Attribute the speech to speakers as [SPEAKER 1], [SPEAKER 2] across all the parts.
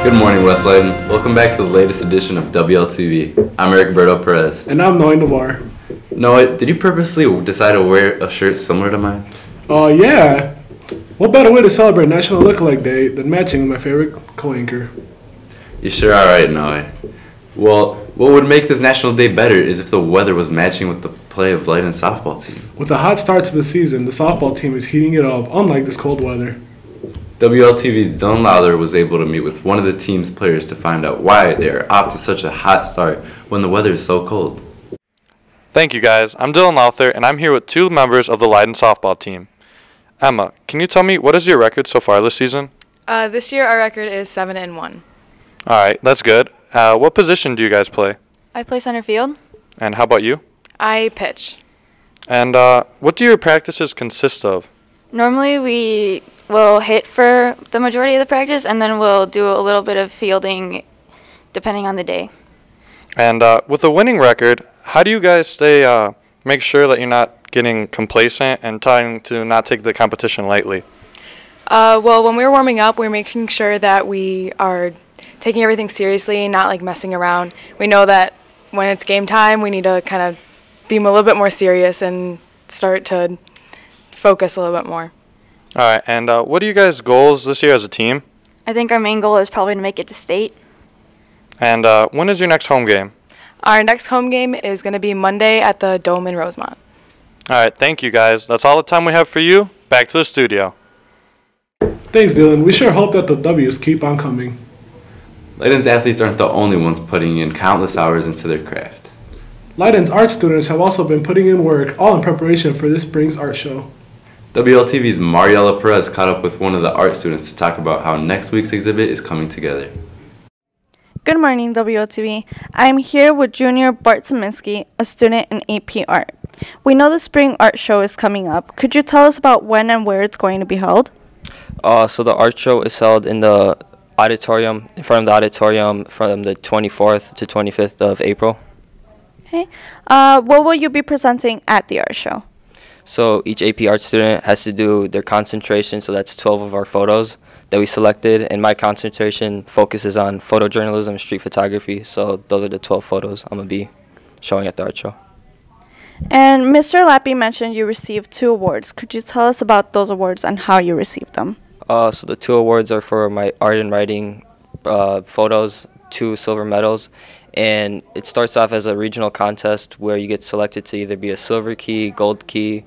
[SPEAKER 1] Good morning, West Leyden. Welcome back to the latest edition of WLTV. I'm Eric Berto Perez.
[SPEAKER 2] And I'm Noe Navarre.
[SPEAKER 1] Noe, did you purposely decide to wear a shirt similar to mine?
[SPEAKER 2] Yeah. What better way to celebrate National Lookalike Day than matching my favorite co-anchor?
[SPEAKER 1] You sure are right, Noe. Well, what would make this National Day better is if the weather was matching with the play of Leyden's softball team.
[SPEAKER 2] With a hot start to the season, the softball team is heating it up, unlike this cold weather.
[SPEAKER 1] WLTV's Dylan Lowther was able to meet with one of the team's players to find out why they are off to such a hot start when the weather is so cold.
[SPEAKER 3] Thank you, guys. I'm Dylan Lowther, and I'm here with two members of the Leyden softball team. Emma, can you tell me what is your record so far this season?
[SPEAKER 4] This year our record is 7-1.
[SPEAKER 3] All right, that's good. What position do you guys play?
[SPEAKER 5] I play center field.
[SPEAKER 3] And how about you?
[SPEAKER 4] I pitch.
[SPEAKER 3] And what do your practices consist of?
[SPEAKER 5] Normally we will hit for the majority of the practice, and then we'll do a little bit of fielding depending on the day. And
[SPEAKER 3] with a winning record, how do you guys make sure that you're not getting complacent and trying to not take the competition lightly?
[SPEAKER 4] Well, when we're warming up, we're making sure that we are taking everything seriously, not like messing around. We know that when it's game time, we need to kind of be a little bit more serious and start to focus a little bit more.
[SPEAKER 3] All right, and what are you guys' goals this year as a team?
[SPEAKER 5] I think our main goal is probably to make it to state.
[SPEAKER 3] And when is your next home game?
[SPEAKER 4] Our next home game is going to be Monday at the Dome in Rosemont.
[SPEAKER 3] All right, thank you, guys. That's all the time we have for you. Back to the studio.
[SPEAKER 2] Thanks, Dylan. We sure hope that the W's keep on coming.
[SPEAKER 1] Leyden's athletes aren't the only ones putting in countless hours into their craft.
[SPEAKER 2] Leyden's art students have also been putting in work, all in preparation for this spring's art show.
[SPEAKER 1] WLTV's Mariela Perez caught up with one of the art students to talk about how next week's exhibit is coming together.
[SPEAKER 6] Good morning, WLTV. I'm here with Junior Bart Zeminski, a student in AP Art. We know the spring art show is coming up. Could you tell us about when and where it's going to be held?
[SPEAKER 7] So the art show is held in the auditorium, in front of the auditorium from the 24th to 25th of April.
[SPEAKER 6] Okay. What will you be presenting at the art show?
[SPEAKER 7] So each AP art student has to do their concentration, so that's 12 of our photos that we selected, and my concentration focuses on photojournalism and street photography, so those are the 12 photos I'm going to be showing at the art show.
[SPEAKER 6] And Mr. Lappy mentioned you received 2 awards. Could you tell us about those awards and how you received them?
[SPEAKER 7] So the 2 awards are for my art and writing photos, 2 silver medals, and it starts off as a regional contest where you get selected to either be a silver key, gold key,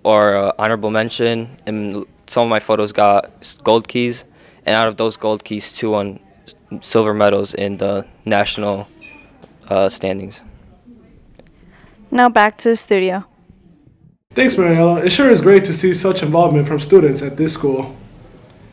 [SPEAKER 7] or honorable mention. And some of my photos got gold keys, and out of those gold keys, 2 won silver medals in the national standings.
[SPEAKER 6] Now back to the studio.
[SPEAKER 2] Thanks, Mariela. It sure is great to see such involvement from students at this school.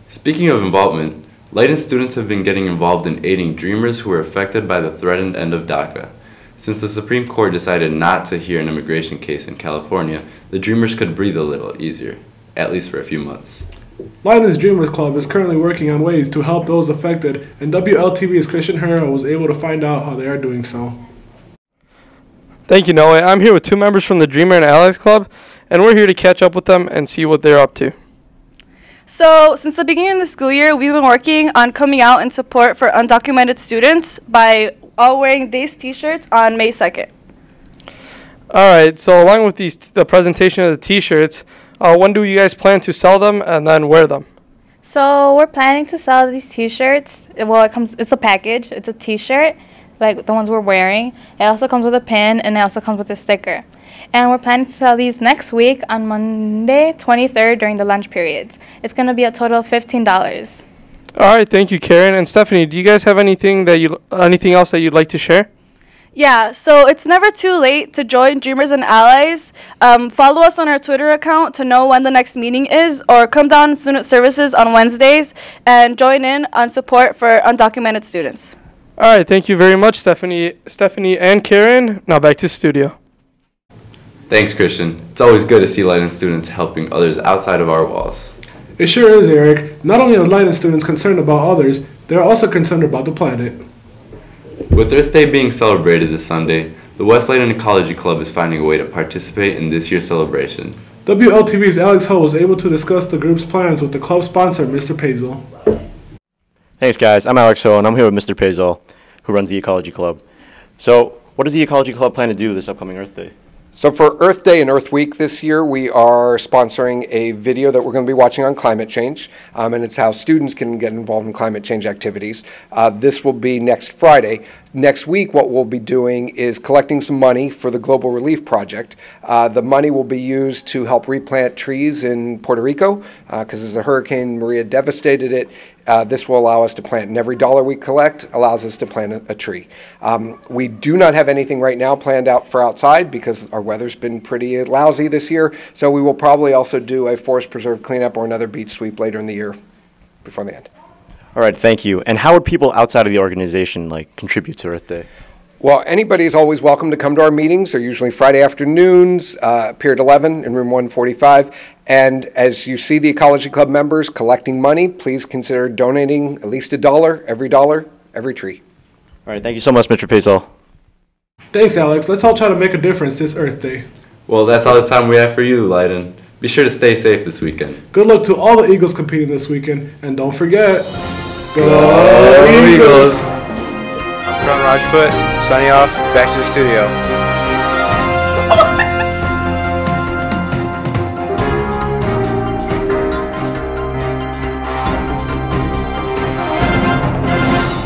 [SPEAKER 1] Speaking of involvement, Leyden students have been getting involved in aiding dreamers who were affected by the threatened end of DACA. Since the Supreme Court decided not to hear an immigration case in California, the dreamers could breathe a little easier, at least for a few months.
[SPEAKER 2] Leyden's Dreamers Club is currently working on ways to help those affected, and WLTV's Christian Herrera was able to find out how they are doing so.
[SPEAKER 8] Thank you, Noe. I'm here with 2 members from the Dreamer and Alex Club, and we're here to catch up with them and see what they're up to.
[SPEAKER 9] So, since the beginning of the school year, we've been working on coming out in support for undocumented students by all wearing these t-shirts on May 2nd.
[SPEAKER 8] All right, so along with the presentation of the t-shirts, when do you guys plan to sell them and then wear them?
[SPEAKER 10] So, we're planning to sell these t-shirts. Well, it's a package. It's a t-shirt, like the ones we're wearing. It also comes with a pin, and it also comes with a sticker. And we're planning to sell these next week on Monday, 23rd, during the lunch periods. It's going to be a total of $15.
[SPEAKER 8] All right, thank you, Karen. And Stephanie, do you guys have anything else that you'd like to share?
[SPEAKER 9] Yeah, so it's never too late to join Dreamers and Allies. Follow us on our Twitter account to know when the next meeting is, or come down to Student Services on Wednesdays and join in on support for undocumented students.
[SPEAKER 8] All right, thank you very much, Stephanie and Karen. Now back to studio.
[SPEAKER 1] Thanks, Christian. It's always good to see Leyden students helping others outside of our walls.
[SPEAKER 2] It sure is, Eric. Not only are Leyden students concerned about others, they're also concerned about the planet.
[SPEAKER 1] With Earth Day being celebrated this Sunday, the West Leyden Ecology Club is finding a way to participate in this year's celebration.
[SPEAKER 2] WLTV's Alex Ho was able to discuss the group's plans with the club sponsor, Mr. Pazel.
[SPEAKER 11] Thanks, guys. I'm Alex Ho, and I'm here with Mr. Pezol, who runs the Ecology Club. So, what does the Ecology Club plan to do this upcoming Earth Day?
[SPEAKER 12] So for Earth Day and Earth Week this year, we are sponsoring a video that we're going to be watching on climate change, and it's how students can get involved in climate change activities. This will be next Friday. Next week, what we'll be doing is collecting some money for the Global Relief Project. The money will be used to help replant trees in Puerto Rico, because as the Hurricane Maria devastated it, this will allow us to plant, and every dollar we collect allows us to plant a tree. We do not have anything right now planned out for outside because our weather's been pretty lousy this year, so we will probably also do a forest preserve cleanup or another beach sweep later in the year before the end.
[SPEAKER 11] All right, thank you. And how would people outside of the organization contribute to Earth Day?
[SPEAKER 12] Well, anybody is always welcome to come to our meetings. They're usually Friday afternoons, Pier 11 in room 145. And as you see the Ecology Club members collecting money, please consider donating at least $1 every tree.
[SPEAKER 11] All right, thank you so much, Mr. Pezol.
[SPEAKER 2] Thanks, Alex. Let's all try to make a difference this Earth Day.
[SPEAKER 1] Well, that's all the time we have for you, Leiden. Be sure to stay safe this weekend.
[SPEAKER 2] Good luck to all the Eagles competing this weekend. And don't forget,
[SPEAKER 1] Go Eagles!
[SPEAKER 13] I'm Ron Rajput, signing off, back to the studio.